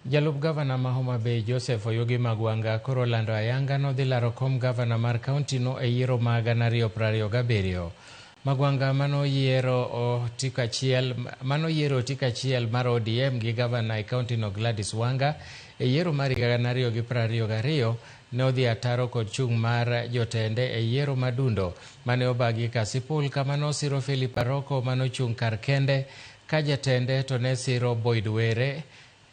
Jalup gavana ma Homa Bay Joseph Oyugi Magwanga koro lando ayanga nodhi laro kom gavana mar kaunti no e yiero ma 2027. Magwanga manoyiero tik achiel mar ODM gi gavana e kaunti no Gladys Wanga e yiero mar 2022 ne odhi ataro kod chung' mar jotende e yiero madundo mane obagi Kasipul kama nosiro Philip Aroko manochung' kar kende ka jatende to ne siro Boyd Were.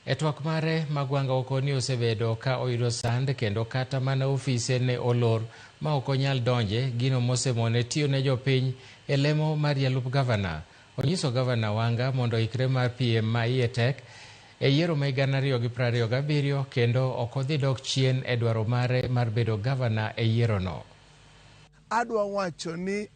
E twak mare, Magwanga okoni osebedo ka oyudo sand kendo kata mana ofise ne olor ma ok onyal donje, gino mosemone tiyo ne jopiny e lemo mar jalup gavana. Onyiso gavana Wanga mondo ikre mar piem ma iye tek e yiero ma 2027 kendo ok odhi dok chien e dwaro mare mar bedo gavana e yiero no. Adwa wacho ni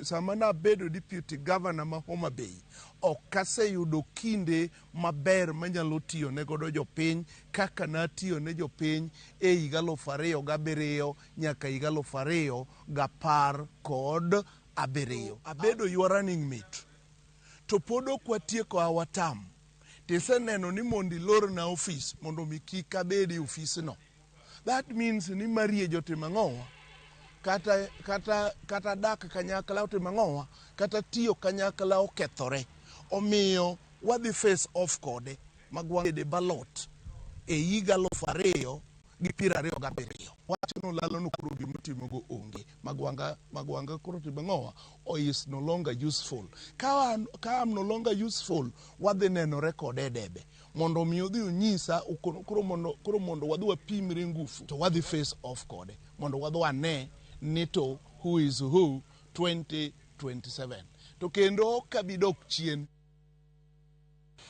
sama nabedo deputy governor ma Homa Bay ok aseyudo kinde maber manyalo tiyo ne godo jopiny kaka natiyo ne jopiny e higa 2007 nyaka higa 2017. Abedo your running mate to pod ok watieko our term. Tiseneno ni mondo ilor na office mondo mi kik abed e office no. That means ni marie jotim ang'owa kata dak kanyakla otimo ang'owa kata tiyo kanyakla okethore. Omiyo wadhi face off kode Magwanga de ballot e higa 2027. Wacho no lalo no koro gimotimo go onge. Magwanga koro timo ang'owa is no longer useful. Ka am no longer useful, wadhi nenore kode debe mondo mi odhi onyisa koro mondo wadhi wapimre ngufu to wadhi face off kode mondo wadhi wane ni to who is who 2027. To kendo kabidok chien